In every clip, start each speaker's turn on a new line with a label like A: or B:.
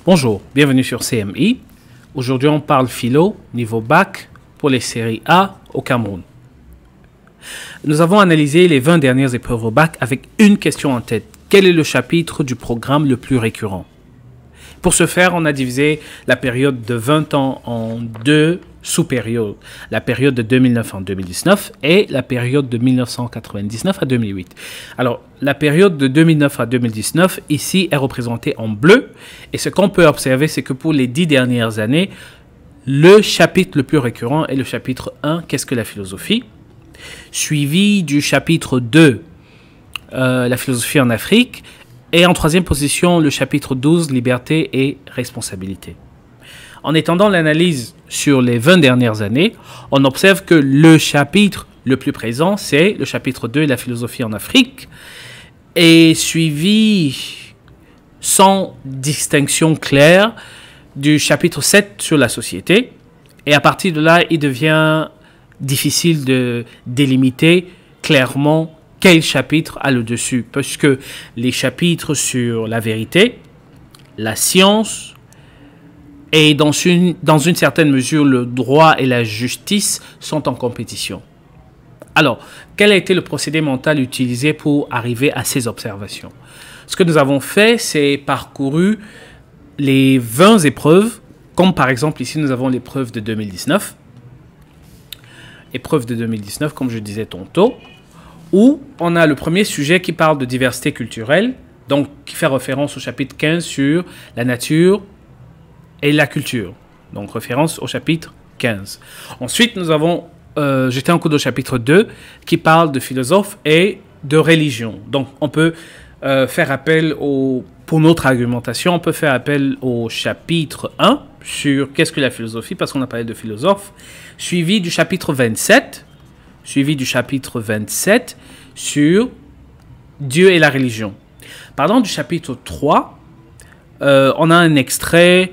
A: Bonjour, bienvenue sur CMI. Aujourd'hui, on parle philo, niveau bac, pour les séries A au Cameroun. Nous avons analysé les 20 dernières épreuves au bac avec une question en tête. Quel est le chapitre du programme le plus récurrent? Pour ce faire, on a divisé la période de 20 ans en deux sous-périodes. La période de 2009 à 2019 et la période de 1999 à 2008. Alors, la période de 2009 à 2019, ici, est représentée en bleu. Et ce qu'on peut observer, c'est que pour les 10 dernières années, le chapitre le plus récurrent est le chapitre 1, qu'est-ce que la philosophie? Suivi du chapitre 2, la philosophie en Afrique. Et en troisième position, le chapitre 12, liberté et responsabilité. En étendant l'analyse sur les 20 dernières années, on observe que le chapitre le plus présent, c'est le chapitre 2, la philosophie en Afrique, et suivi sans distinction claire du chapitre 7 sur la société. Et à partir de là, il devient difficile de délimiter clairement quel chapitre a le dessus, parce que les chapitres sur la vérité, la science et dans une certaine mesure le droit et la justice sont en compétition. Alors, quel a été le procédé mental utilisé pour arriver à ces observations? Ce que nous avons fait, c'est parcouru les 20 épreuves, comme par exemple ici nous avons l'épreuve de 2019. Épreuve de 2019, comme je disais tantôt, où on a le premier sujet qui parle de diversité culturelle, donc qui fait référence au chapitre 15 sur la nature et la culture. Donc référence au chapitre 15. Ensuite, nous avons jeté un coup d'œil au chapitre 2 qui parle de philosophes et de religion. Donc on peut faire appel pour notre argumentation, on peut faire appel au chapitre 1 sur qu'est-ce que la philosophie, parce qu'on a parlé de philosophes, suivi du chapitre 27 sur Dieu et la religion. Parlant du chapitre 3, on a un extrait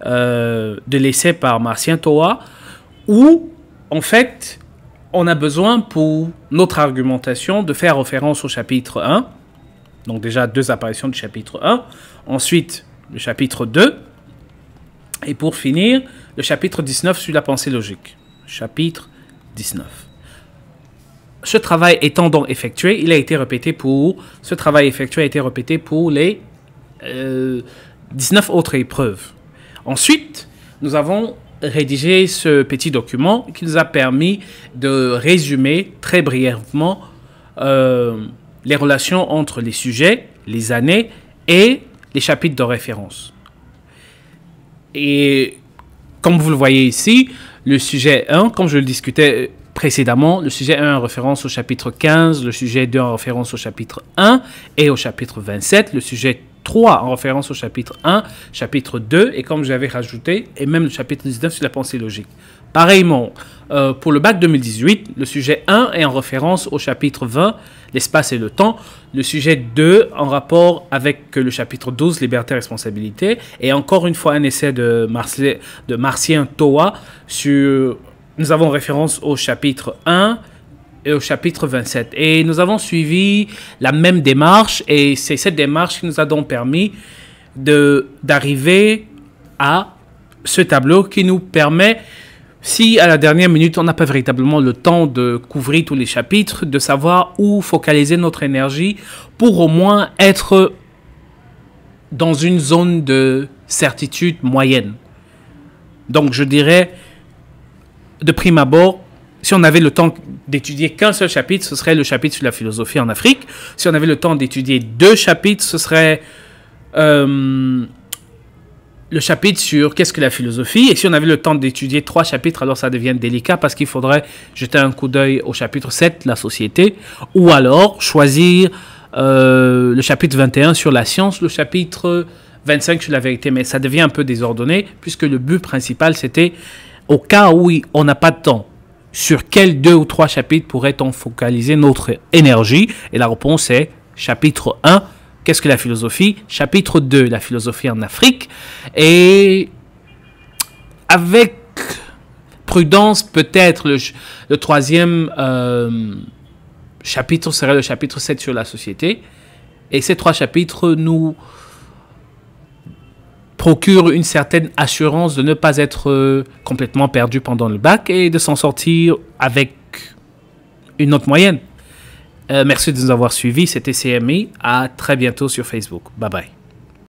A: de l'essai par Marcien Toa où, en fait, on a besoin pour notre argumentation de faire référence au chapitre 1. Donc déjà, 2 apparitions du chapitre 1. Ensuite, le chapitre 2. Et pour finir, le chapitre 19 sur la pensée logique. Chapitre 19. Ce travail étant donc effectué, il a été répété pour... Ce travail effectué a été répété pour les 19 autres épreuves. Ensuite, nous avons rédigé ce petit document qui nous a permis de résumer très brièvement les relations entre les sujets, les années et les chapitres de référence. Et comme vous le voyez ici, le sujet 1, comme je le discutais précédemment, le sujet 1 en référence au chapitre 15, le sujet 2 en référence au chapitre 1 et au chapitre 27, le sujet 3 en référence au chapitre 1, chapitre 2, et comme j'avais rajouté, et même le chapitre 19 sur la pensée logique. Pareillement, pour le bac 2018, le sujet 1 est en référence au chapitre 20, l'espace et le temps, le sujet 2 en rapport avec le chapitre 12, liberté et responsabilité, et encore une fois un essai de Marcien Toa sur... Nous avons référence au chapitre 1 et au chapitre 27. Et nous avons suivi la même démarche, et c'est cette démarche qui nous a donc permis d'arriver à ce tableau qui nous permet, si à la dernière minute on n'a pas véritablement le temps de couvrir tous les chapitres, de savoir où focaliser notre énergie pour au moins être dans une zone de certitude moyenne. Donc je dirais, de prime abord, si on avait le temps d'étudier qu'un seul chapitre, ce serait le chapitre sur la philosophie en Afrique. Si on avait le temps d'étudier 2 chapitres, ce serait le chapitre sur qu'est-ce que la philosophie. Et si on avait le temps d'étudier 3 chapitres, alors ça devient délicat parce qu'il faudrait jeter un coup d'œil au chapitre 7, la société, ou alors choisir le chapitre 21 sur la science, le chapitre 25 sur la vérité. Mais ça devient un peu désordonné puisque le but principal, c'était au cas où on n'a pas de temps, sur quels 2 ou 3 chapitres pourrait-on focaliser notre énergie? Et la réponse est chapitre 1, qu'est-ce que la philosophie? Chapitre 2, la philosophie en Afrique. Et avec prudence, peut-être le troisième chapitre serait le chapitre 7 sur la société. Et ces 3 chapitres nous procure une certaine assurance de ne pas être complètement perdu pendant le bac et de s'en sortir avec une note moyenne. Merci de nous avoir suivis. C'était CMI. À très bientôt sur Facebook. Bye bye.